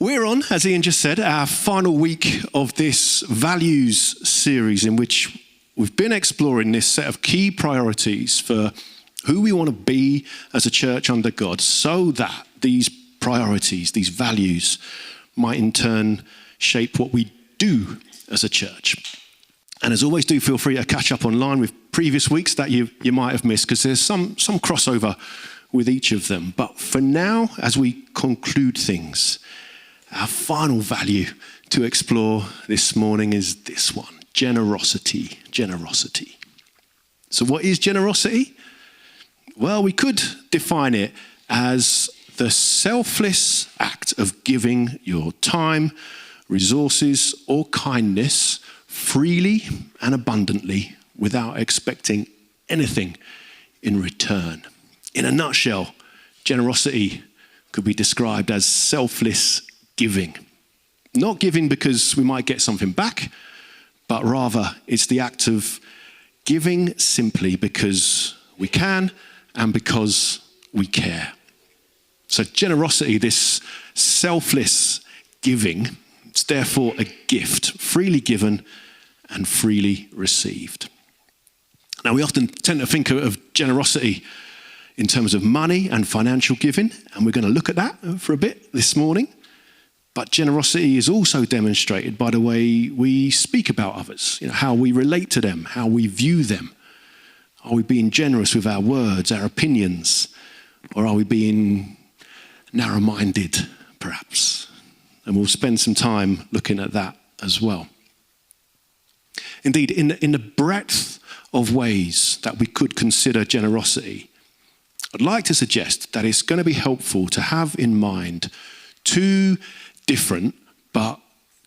We're on, as Ian just said, our final week of this values series in which we've been exploring this set of key priorities for who we want to be as a church under God, so that these priorities, these values, might in turn shape what we do as a church. And as always, do feel free to catch up online with previous weeks that you might have missed, because there's some crossover with each of them. But for now, as we conclude things, our final value to explore this morning is this one: generosity. Generosity. So what is generosity? Well, we could define it as the selfless act of giving your time, resources, or kindness freely and abundantly without expecting anything in return. In a nutshell, generosity could be described as selfless giving. Not giving because we might get something back, but rather it's the act of giving simply because we can and because we care. So generosity, this selfless giving, it's therefore a gift, freely given and freely received. Now, we often tend to think of generosity in terms of money and financial giving, and we're going to look at that for a bit this morning. But generosity is also demonstrated by the way we speak about others, how we relate to them, how we view them. Are we being generous with our words, our opinions, or are we being narrow-minded, perhaps? And we'll spend some time looking at that as well. Indeed, in the breadth of ways that we could consider generosity, I'd like to suggest that it's going to be helpful to have in mind two different but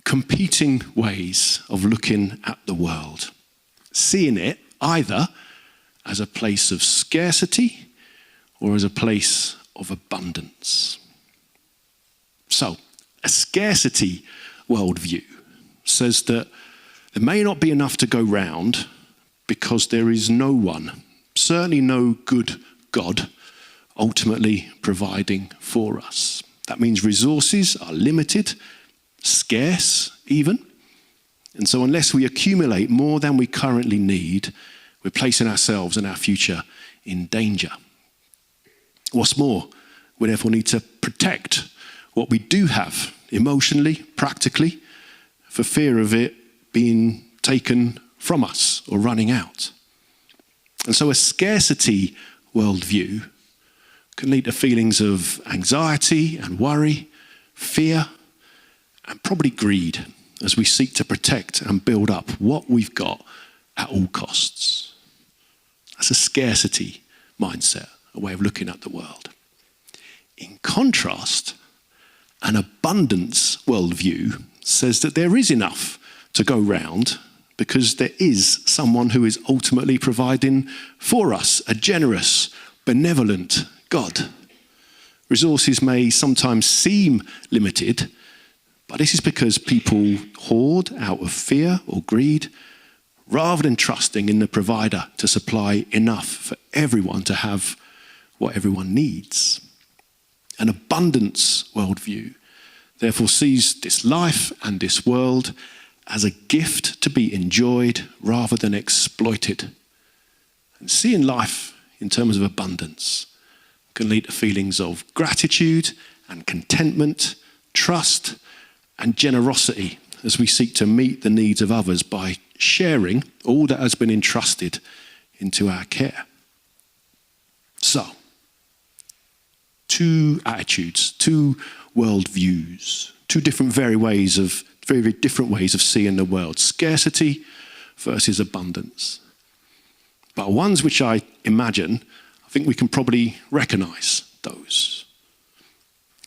competing ways of looking at the world. Seeing it either as a place of scarcity or as a place of abundance. So, a scarcity worldview says that there may not be enough to go round because there is no one, certainly no good God, ultimately providing for us. That means resources are limited, scarce even. And so unless we accumulate more than we currently need, we're placing ourselves and our future in danger. What's more, we therefore need to protect what we do have emotionally, practically, for fear of it being taken from us or running out. And so a scarcity worldview can lead to feelings of anxiety and worry, fear, and probably greed as we seek to protect and build up what we've got at all costs. That's a scarcity mindset, a way of looking at the world. In contrast, an abundance worldview says that there is enough to go round because there is someone who is ultimately providing for us, a generous, benevolent God. Resources may sometimes seem limited, but this is because people hoard out of fear or greed rather than trusting in the provider to supply enough for everyone to have what everyone needs. An abundance worldview therefore sees this life and this world as a gift to be enjoyed rather than exploited. And seeing life in terms of abundance can lead to feelings of gratitude and contentment, trust and generosity as we seek to meet the needs of others by sharing all that has been entrusted into our care. So, two attitudes, two worldviews, two very different ways of seeing the world. Scarcity versus abundance. But ones which I imagine, I think we can probably recognize those.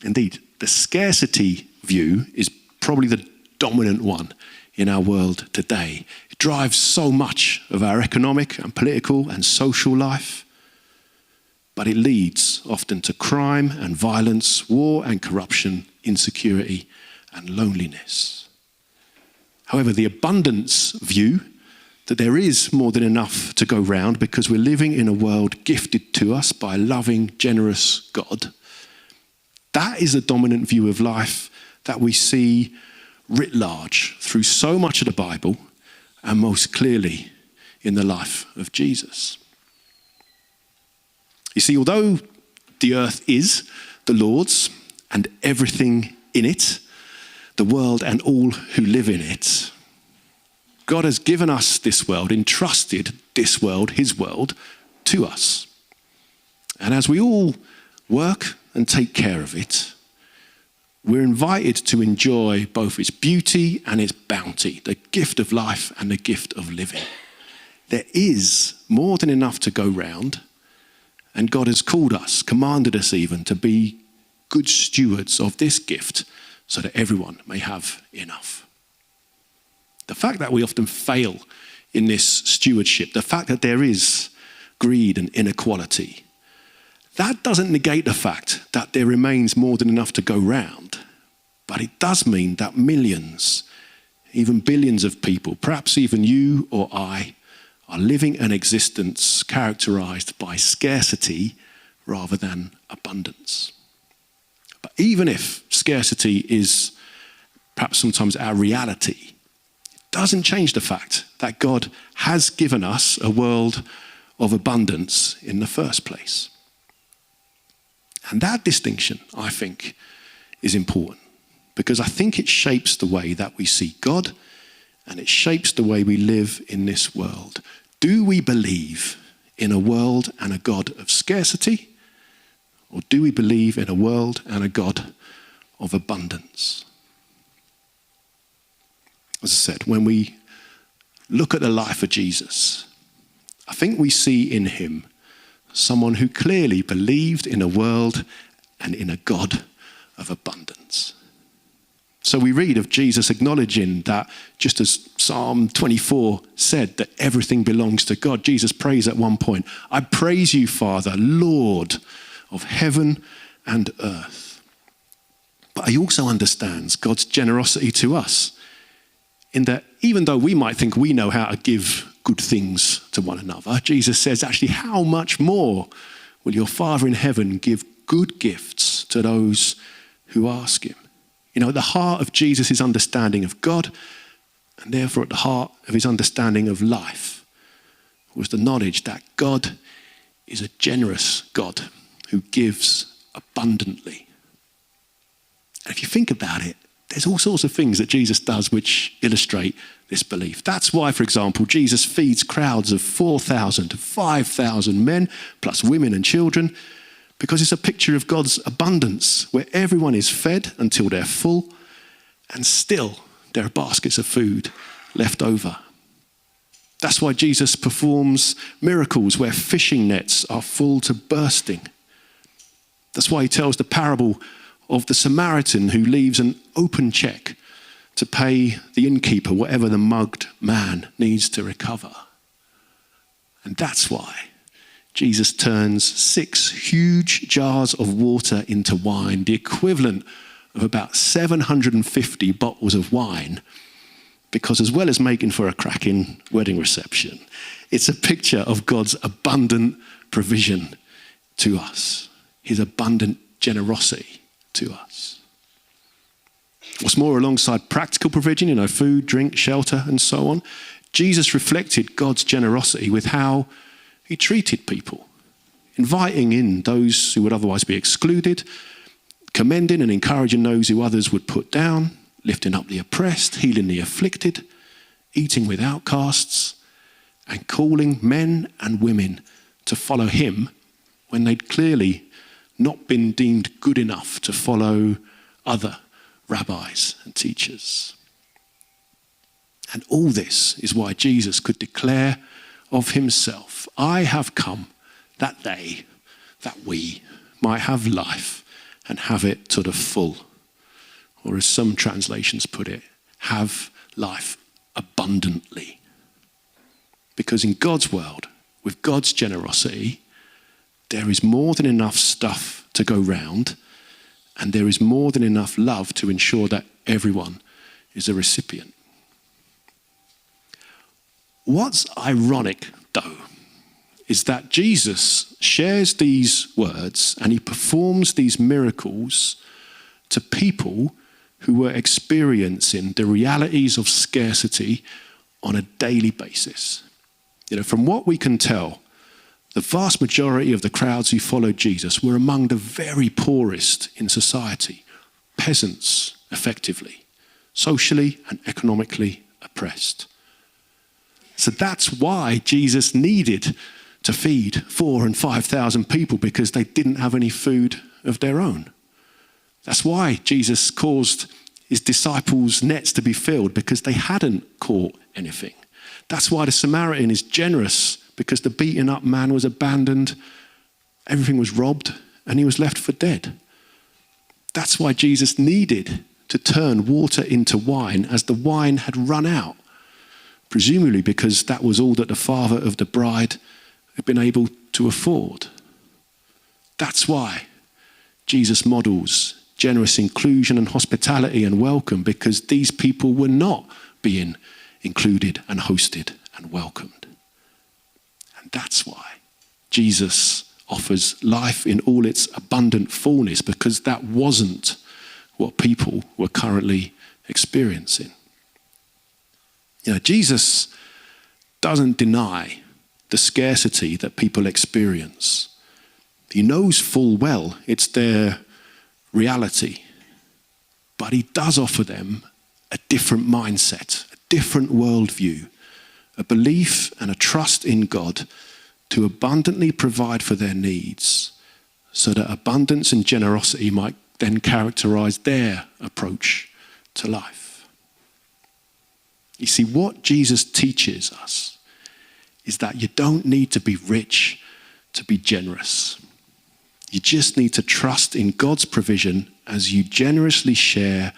Indeed, the scarcity view is probably the dominant one in our world today. It drives so much of our economic and political and social life, but it leads often to crime and violence, war and corruption, insecurity and loneliness. However, the abundance view, that there is more than enough to go round because we're living in a world gifted to us by a loving, generous God, that is a dominant view of life that we see writ large through so much of the Bible and most clearly in the life of Jesus. You see, although the earth is the Lord's and everything in it, the world and all who live in it, God has given us this world, entrusted this world, his world, to us. And as we all work and take care of it, we're invited to enjoy both its beauty and its bounty, the gift of life and the gift of living. There is more than enough to go round, and God has called us, commanded us even, to be good stewards of this gift so that everyone may have enough. The fact that we often fail in this stewardship, the fact that there is greed and inequality, that doesn't negate the fact that there remains more than enough to go round. But it does mean that millions, even billions of people, perhaps even you or I, are living an existence characterized by scarcity rather than abundance. But even if scarcity is perhaps sometimes our reality, it doesn't change the fact that God has given us a world of abundance in the first place. And that distinction, I think, is important because I think it shapes the way that we see God and it shapes the way we live in this world. Do we believe in a world and a God of scarcity, or do we believe in a world and a God of abundance? As I said, when we look at the life of Jesus, I think we see in him someone who clearly believed in a world and in a God of abundance. So we read of Jesus acknowledging that, just as Psalm 24 said, that everything belongs to God. Jesus prays at one point, "I praise you, Father, Lord of heaven and earth." But he also understands God's generosity to us, in that even though we might think we know how to give good things to one another, Jesus says, actually, how much more will your Father in heaven give good gifts to those who ask him? You know, at the heart of Jesus' understanding of God, and therefore at the heart of his understanding of life, was the knowledge that God is a generous God who gives abundantly. And if you think about it, there's all sorts of things that Jesus does which illustrate this belief. That's why, for example, Jesus feeds crowds of 4,000 to 5,000 men, plus women and children, because it's a picture of God's abundance, where everyone is fed until they're full, and still there are baskets of food left over. That's why Jesus performs miracles where fishing nets are full to bursting. That's why he tells the parable of the Samaritan who leaves an open check to pay the innkeeper whatever the mugged man needs to recover. And that's why Jesus turns 6 huge jars of water into wine, the equivalent of about 750 bottles of wine, because as well as making for a cracking wedding reception, it's a picture of God's abundant provision to us, his abundant generosity to us. What's more, alongside practical provision, food, drink, shelter, and so on, Jesus reflected God's generosity with how he treated people, inviting in those who would otherwise be excluded, commending and encouraging those who others would put down, lifting up the oppressed, healing the afflicted, eating with outcasts, and calling men and women to follow him when they'd clearly not been deemed good enough to follow other rabbis and teachers. And all this is why Jesus could declare of himself, "I have come that they, that we, might have life and have it to the full." Or as some translations put it, have life abundantly. Because in God's world, with God's generosity, there is more than enough stuff to go round, and there is more than enough love to ensure that everyone is a recipient. What's ironic, though, is that Jesus shares these words and he performs these miracles to people who were experiencing the realities of scarcity on a daily basis. From what we can tell, the vast majority of the crowds who followed Jesus were among the very poorest in society, peasants, effectively, socially and economically oppressed. So that's why Jesus needed to feed 4,000 and 5,000 people, because they didn't have any food of their own. That's why Jesus caused his disciples' nets to be filled, because they hadn't caught anything. That's why the Samaritan is generous, because the beaten up man was abandoned, everything was robbed, and he was left for dead. That's why Jesus needed to turn water into wine as the wine had run out, presumably because that was all that the father of the bride had been able to afford. That's why Jesus models generous inclusion and hospitality and welcome, because these people were not being included and hosted and welcomed. And that's why Jesus offers life in all its abundant fullness, because that wasn't what people were currently experiencing. Jesus doesn't deny the scarcity that people experience. He knows full well it's their reality, but he does offer them a different mindset, a different worldview, a belief and a trust in God to abundantly provide for their needs, so that abundance and generosity might then characterize their approach to life. You see, what Jesus teaches us is that you don't need to be rich to be generous. You just need to trust in God's provision as you generously share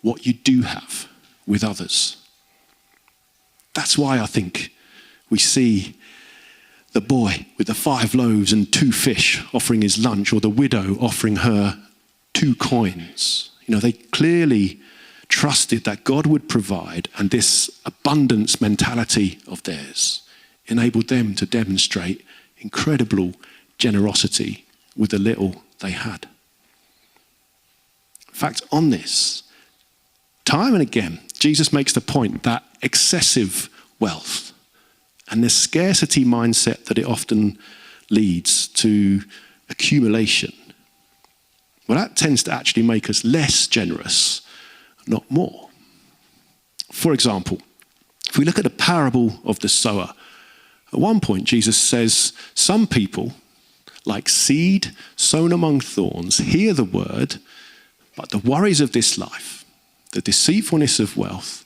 what you do have with others. That's why I think we see the boy with the 5 loaves and 2 fish offering his lunch, or the widow offering her 2 coins. They clearly trusted that God would provide, and this abundance mentality of theirs enabled them to demonstrate incredible generosity with the little they had. In fact, on this, time and again, Jesus makes the point that excessive wealth and the scarcity mindset that it often leads to accumulation, well, that tends to actually make us less generous, not more. For example, if we look at the parable of the sower, at one point Jesus says, some people, like seed sown among thorns, hear the word, but the worries of this life, the deceitfulness of wealth,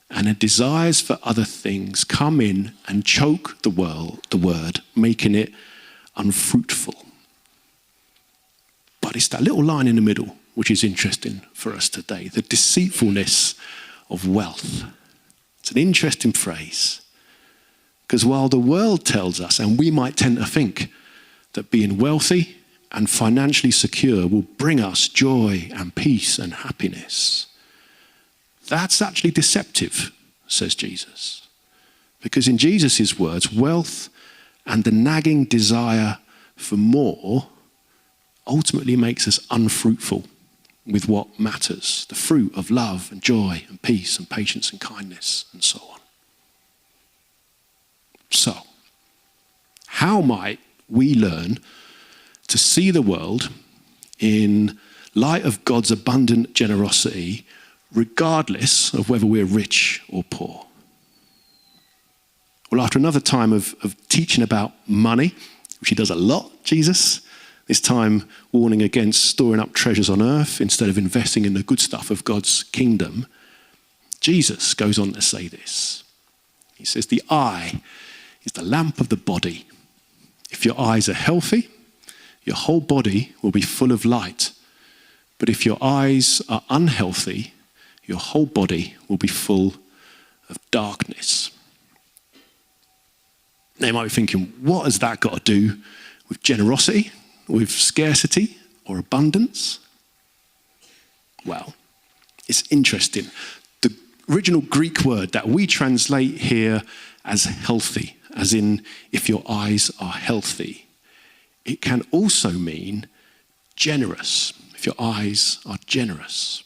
and the desires for other things come in and choke the word, making it unfruitful. But it's that little line in the middle which is interesting for us today, the deceitfulness of wealth. It's an interesting phrase, because while the world tells us, and we might tend to think, that being wealthy and financially secure will bring us joy and peace and happiness, that's actually deceptive, says Jesus. Because in Jesus' words, wealth and the nagging desire for more ultimately makes us unfruitful with what matters, the fruit of love and joy and peace and patience and kindness and so on. So, how might we learn to see the world in light of God's abundant generosity, regardless of whether we're rich or poor? Well, after another time of teaching about money, which he does a lot, Jesus, this time warning against storing up treasures on earth instead of investing in the good stuff of God's kingdom, Jesus goes on to say this. He says, the eye is the lamp of the body. If your eyes are healthy, your whole body will be full of light. But if your eyes are unhealthy, your whole body will be full of darkness. Now you might be thinking, what has that got to do with generosity, with scarcity, or abundance? Well, it's interesting. The original Greek word that we translate here as healthy, as in if your eyes are healthy, it can also mean generous, if your eyes are generous.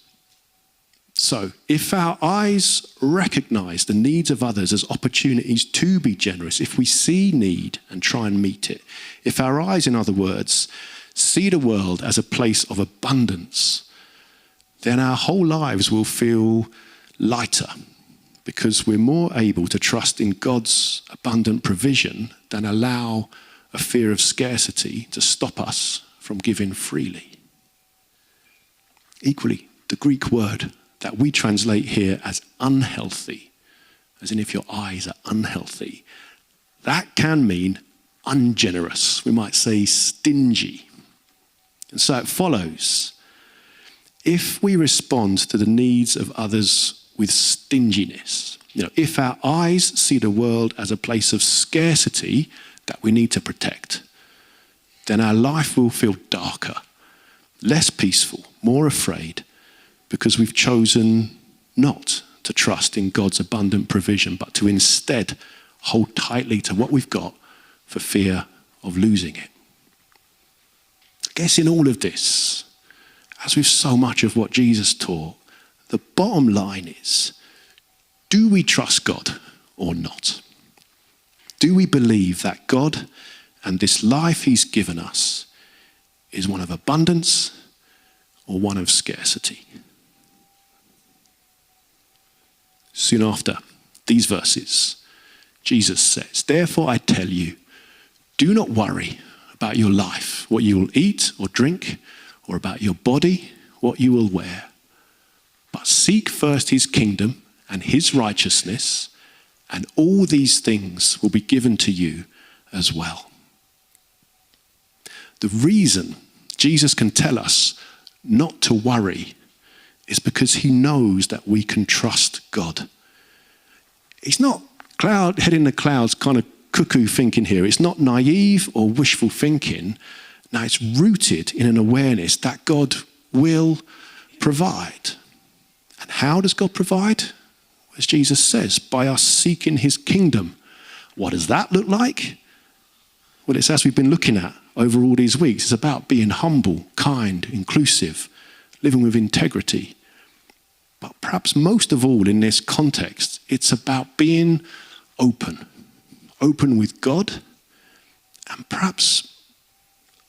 So, if our eyes recognize the needs of others as opportunities to be generous, if we see need and try and meet it, if our eyes, in other words, see the world as a place of abundance, then our whole lives will feel lighter because we're more able to trust in God's abundant provision than allow a fear of scarcity to stop us from giving freely. Equally, the Greek word that we translate here as unhealthy, as in if your eyes are unhealthy, that can mean ungenerous. We might say stingy. And so it follows, if we respond to the needs of others with stinginess, if our eyes see the world as a place of scarcity that we need to protect, then our life will feel darker, less peaceful, more afraid, because we've chosen not to trust in God's abundant provision, but to instead hold tightly to what we've got for fear of losing it. I guess in all of this, as with so much of what Jesus taught, the bottom line is, do we trust God or not? Do we believe that God and this life he's given us is one of abundance or one of scarcity? Soon after these verses, Jesus says, "Therefore I tell you, do not worry about your life, what you will eat or drink, or about your body, what you will wear. But seek first his kingdom and his righteousness, and all these things will be given to you as well." The reason Jesus can tell us not to worry is because he knows that we can trust God. He's not head in the clouds kind of cuckoo thinking here. It's not naive or wishful thinking. No, it's rooted in an awareness that God will provide. And how does God provide? As Jesus says, by us seeking his kingdom. What does that look like? Well, it's as we've been looking at over all these weeks. It's about being humble, kind, inclusive, living with integrity. But perhaps most of all in this context, it's about being open with God, and perhaps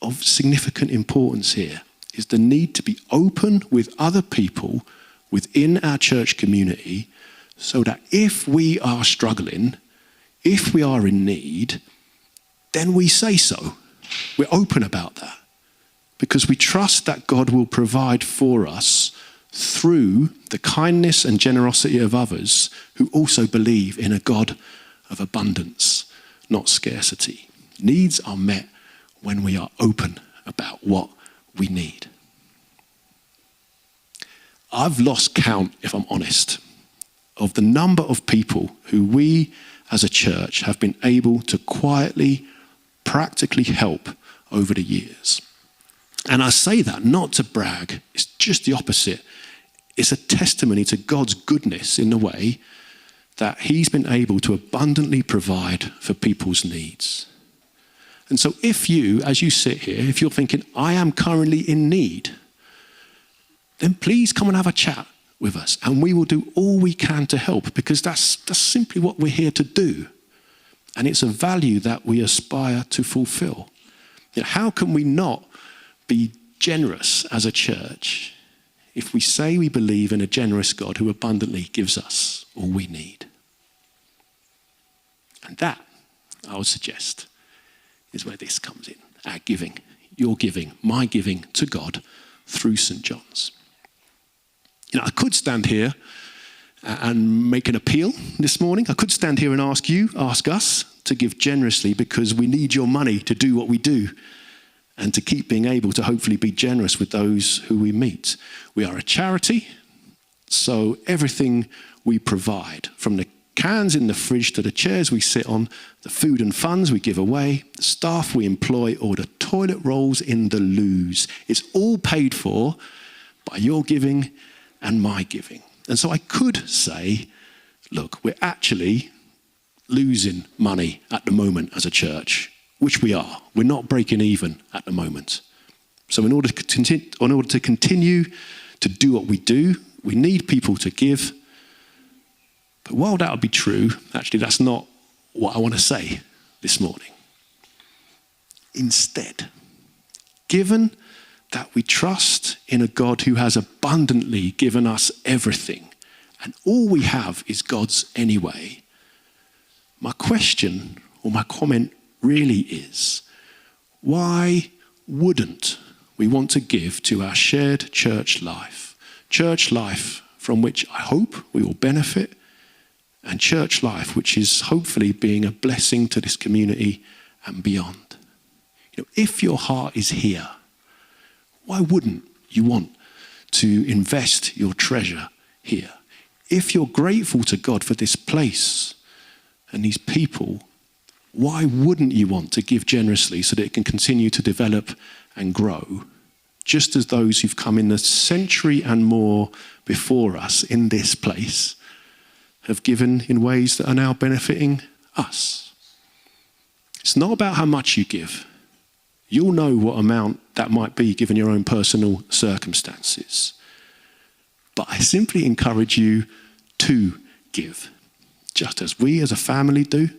of significant importance here is the need to be open with other people within our church community so that if we are struggling, if we are in need, then we say so. We're open about that because we trust that God will provide for us through the kindness and generosity of others who also believe in a God of abundance, not scarcity. Needs are met when we are open about what we need. I've lost count, if I'm honest, of the number of people who we as a church have been able to quietly, practically help over the years. And I say that not to brag, it's just the opposite. It's a testimony to God's goodness in the way that he's been able to abundantly provide for people's needs. And so if you, as you sit here, if you're thinking, I am currently in need, then please come and have a chat with us and we will do all we can to help, because that's simply what we're here to do. And it's a value that we aspire to fulfill. How can we not be generous as a church if we say we believe in a generous God who abundantly gives us all we need? And that, I would suggest, is where this comes in. Our giving, your giving, my giving to God through St. John's. I could stand here and make an appeal this morning. I could stand here and ask us to give generously because we need your money to do what we do and to keep being able to hopefully be generous with those who we meet. We are a charity, so everything we provide, from the cans in the fridge to the chairs we sit on, the food and funds we give away, the staff we employ, or the toilet rolls in the loos, it's all paid for by your giving and my giving. And so I could say, look, we're actually losing money at the moment as a church, which we are. We're not breaking even at the moment. So in order to continue to do what we do, We need people to give. But while that would be true, actually that's not what I want to say this morning. Instead, given that we trust in a God who has abundantly given us everything, and all we have is God's anyway, my question or my comment really is, why wouldn't we want to give to our shared church life from which I hope we will benefit, and church life which is hopefully being a blessing to this community and beyond? If your heart is here, why wouldn't you want to invest your treasure here? If you're grateful to God for this place and these people, why wouldn't you want to give generously so that it can continue to develop and grow, just as those who've come in the century and more before us in this place have given in ways that are now benefiting us? It's not about how much you give. You'll know what amount that might be given your own personal circumstances. But I simply encourage you to give, just as we as a family do,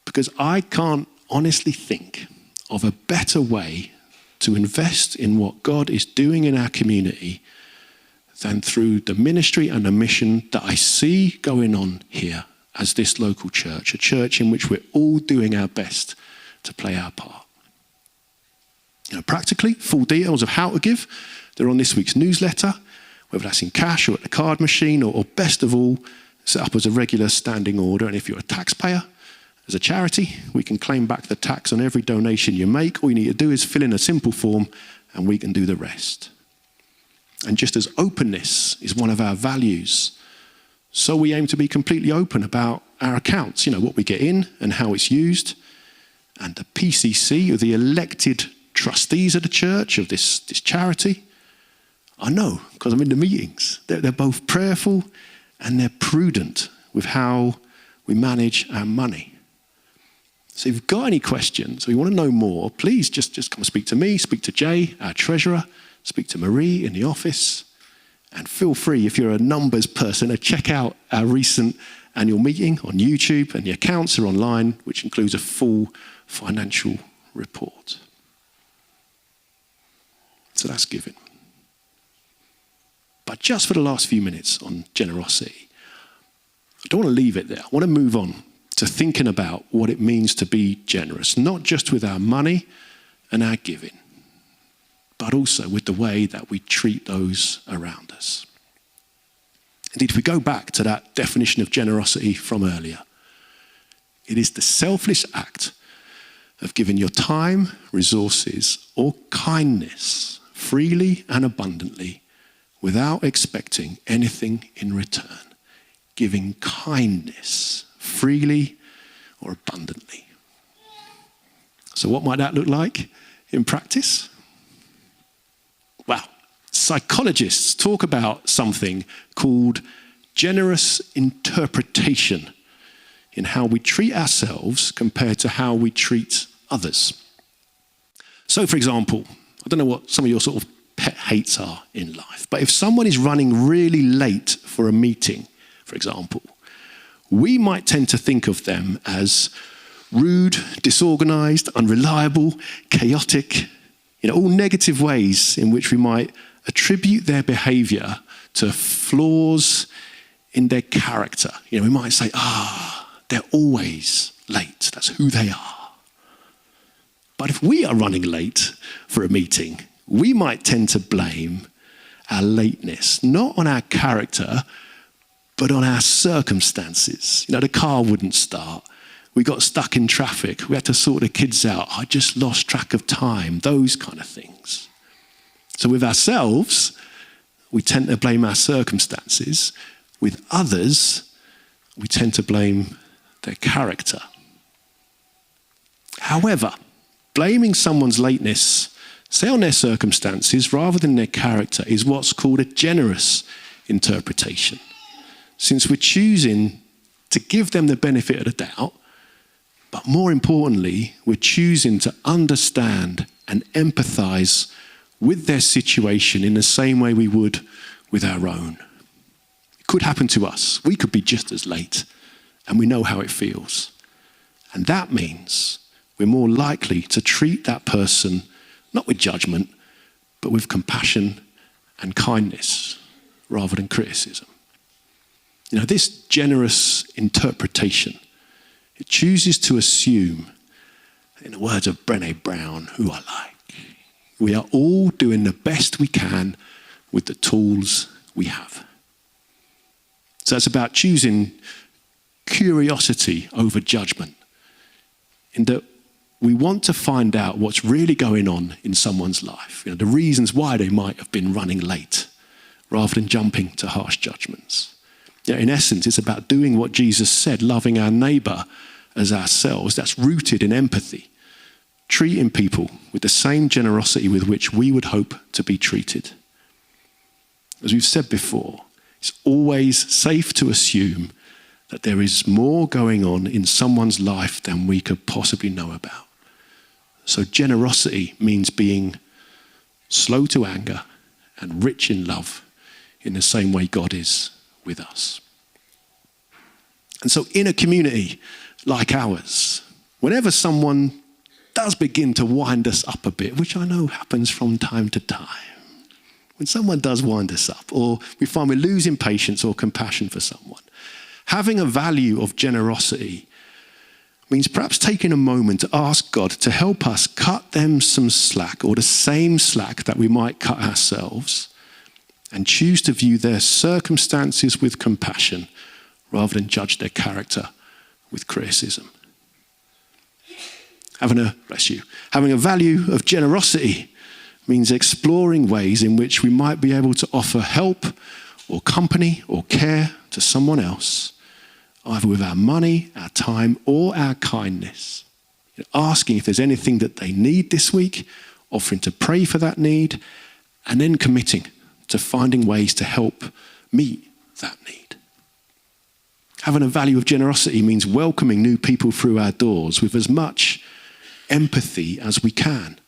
because I can't honestly think of a better way to invest in what God is doing in our community than through the ministry and the mission that I see going on here as this local church, a church in which we're all doing our best to play our part. Practically, full details of how to give, they're on this week's newsletter, whether that's in cash or at the card machine, or best of all, set up as a regular standing order. And if you're a taxpayer, as a charity, we can claim back the tax on every donation you make. All you need to do is fill in a simple form and we can do the rest. And just as openness is one of our values, so we aim to be completely open about our accounts, what we get in and how it's used. And the PCC, or the elected trustees of the church, of this charity, I know because I'm in the meetings. They're both prayerful and they're prudent with how we manage our money. So if you've got any questions or you want to know more, please just come and speak to me, speak to Jay, our treasurer, speak to Marie in the office, and feel free, if you're a numbers person, to check out our recent annual meeting on YouTube, and the accounts are online, which includes a full financial report. So that's giving. But just for the last few minutes on generosity, I don't want to leave it there. I want to move on to thinking about what it means to be generous, not just with our money and our giving, but also with the way that we treat those around us. Indeed, if we go back to that definition of generosity from earlier, it is the selfless act of giving your time, resources, or kindness freely and abundantly without expecting anything in return. Giving kindness freely or abundantly. So what might that look like in practice? Well, psychologists talk about something called generous interpretation in how we treat ourselves compared to how we treat others. So, for example, I don't know what some of your sort of pet hates are in life, but if someone is running really late for a meeting, for example, we might tend to think of them as rude, disorganized, unreliable, chaotic, all negative ways in which we might attribute their behavior to flaws in their character. We might say, they're always late. That's who they are. But if we are running late for a meeting, we might tend to blame our lateness, not on our character, but on our circumstances. The car wouldn't start. We got stuck in traffic. We had to sort the kids out. I just lost track of time. Those kind of things. So with ourselves, we tend to blame our circumstances. With others, we tend to blame their character. However, blaming someone's lateness, say on their circumstances rather than their character, is what's called a generous interpretation. Since we're choosing to give them the benefit of the doubt, but more importantly, we're choosing to understand and empathize with their situation in the same way we would with our own. It could happen to us. We could be just as late, and we know how it feels. And that means we're more likely to treat that person not with judgment, but with compassion and kindness rather than criticism. You know, this generous interpretation, it chooses to assume, in the words of Brené Brown, who I like, we are all doing the best we can with the tools we have. So it's about choosing curiosity over judgment, in that we want to find out what's really going on in someone's life, you know, the reasons why they might have been running late, rather than jumping to harsh judgments. You know, in essence, it's about doing what Jesus said, loving our neighbour as ourselves. That's rooted in empathy, treating people with the same generosity with which we would hope to be treated. As we've said before, it's always safe to assume that there is more going on in someone's life than we could possibly know about. So generosity means being slow to anger and rich in love in the same way God is with us. And so in a community like ours, whenever someone does begin to wind us up a bit, which I know happens from time to time, when someone does wind us up, or we find we're losing patience or compassion for someone, having a value of generosity means perhaps taking a moment to ask God to help us cut them some slack, or the same slack that we might cut ourselves, and choose to view their circumstances with compassion rather than judge their character with criticism. Having a value of generosity means exploring ways in which we might be able to offer help or company or care to someone else, either with our money, our time, or our kindness. You know, asking if there's anything that they need this week, offering to pray for that need, and then committing to finding ways to help meet that need. Having a value of generosity means welcoming new people through our doors with as much empathy as we can,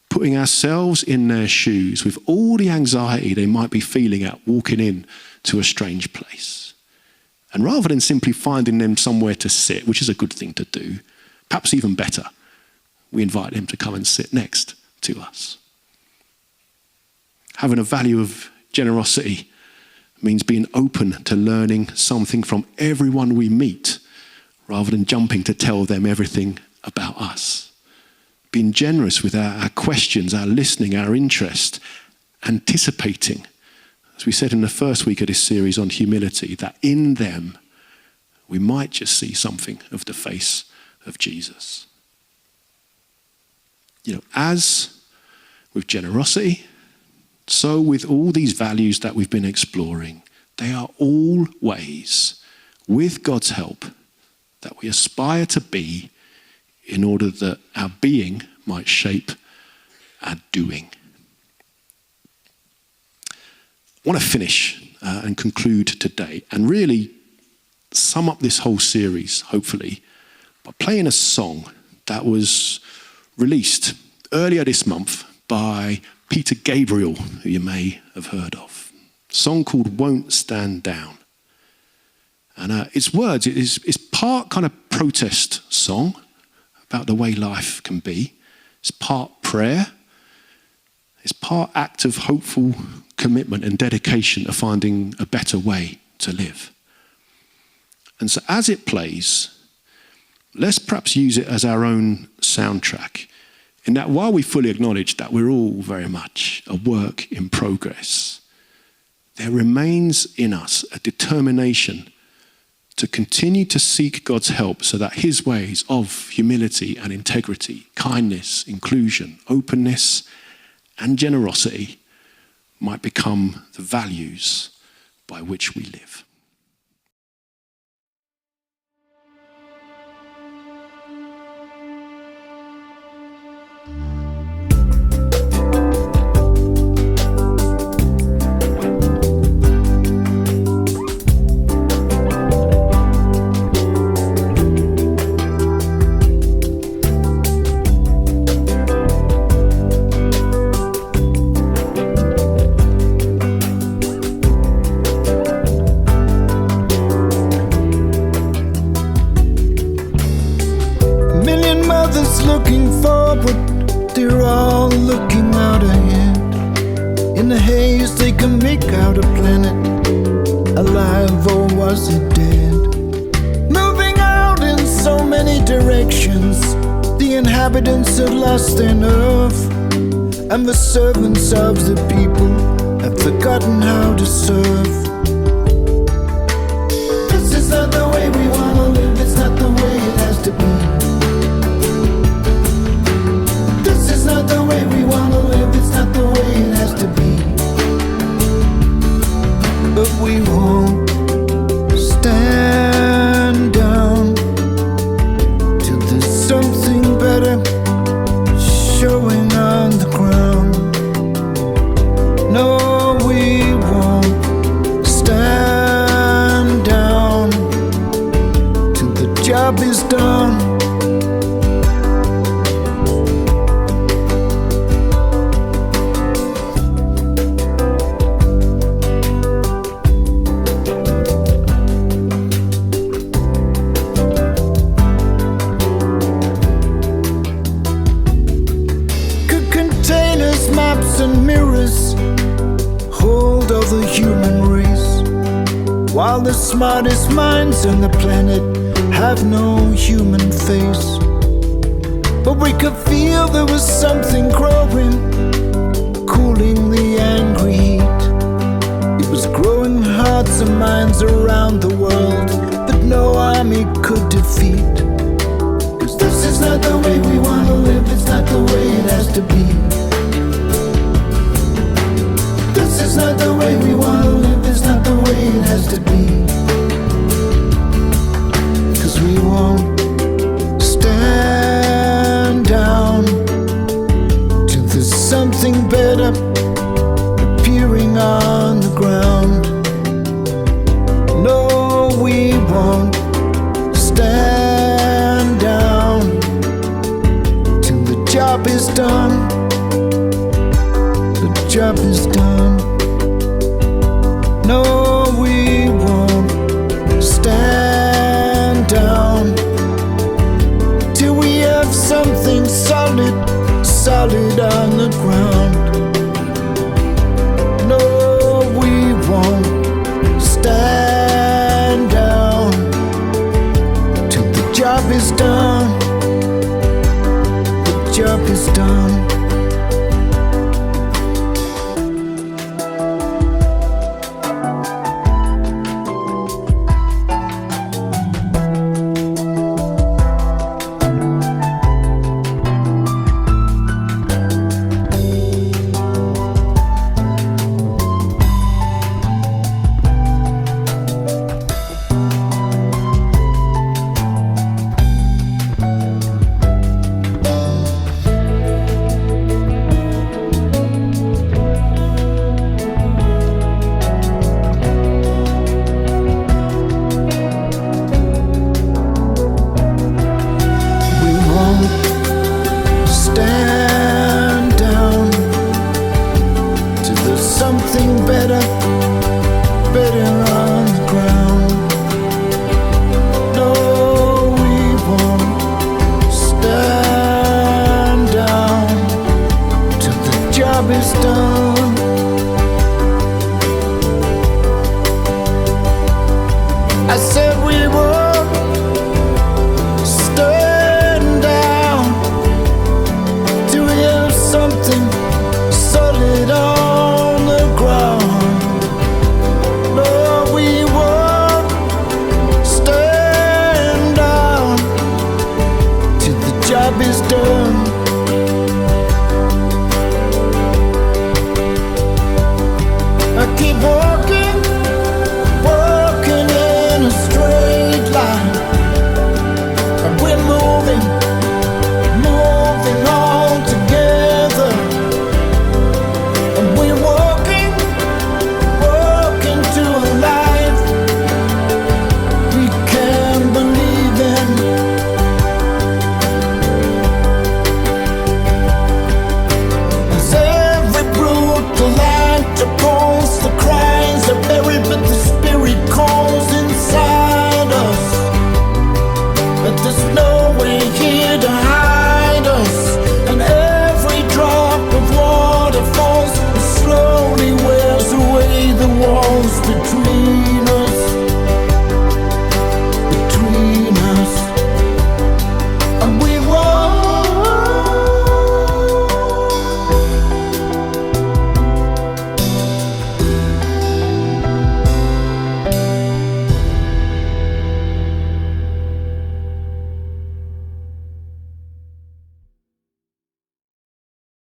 putting ourselves in their shoes with all the anxiety they might be feeling at walking in to a strange place. And rather than simply finding them somewhere to sit, which is a good thing to do, perhaps even better, we invite them to come and sit next to us. Having a value of generosity means being open to learning something from everyone we meet, rather than jumping to tell them everything about us. Being generous with our questions, our listening, our interest, anticipating, as we said in the first week of this series on humility, that in them we might just see something of the face of Jesus. You know, as with generosity, so with all these values that we've been exploring, they are all ways, with God's help, that we aspire to be in order that our being might shape our doing. I want to finish and conclude today and really sum up this whole series, hopefully, by playing a song that was released earlier this month by Peter Gabriel, who you may have heard of. A song called Won't Stand Down. And its words, it's part kind of protest song about the way life can be. It's part prayer. It's part act of hopeful commitment and dedication to finding a better way to live. And so as it plays, let's perhaps use it as our own soundtrack, in that while we fully acknowledge that we're all very much a work in progress, there remains in us a determination to continue to seek God's help so that his ways of humility and integrity, kindness, inclusion, openness, and generosity might become the values by which we live. but they're all looking out ahead. In the haze they can make out a planet, alive or was it dead? Moving out in so many directions, the inhabitants have lost their nerve, and the servants of the people have forgotten how to serve. This is not the way we wanna live, it's not the way it has to be. This is not the way we wanna live, it's not the way it has to be. But we won't stand down till there's something better showing on the ground. No, we won't stand down till the job is done. Maps and mirrors hold all the human race, while the smartest minds on the planet have no human face. But we could feel there was something growing, cooling the angry heat. It was growing hearts and minds around the world that no army could defeat. 'Cause this is not the way we wanna live, it's not the way it has to be. This is not the way we wanna live, it's not the way it has to be. 'Cause we won't stand down till there's something better appearing on the ground. No, we won't stand down till the job is done. The job is done. No, we won't stand down till we have something solid, solid on the ground. No, we won't stand down till the job is done. The job is done. Something better, better on the ground. No, we won't stand down till the job is done. I said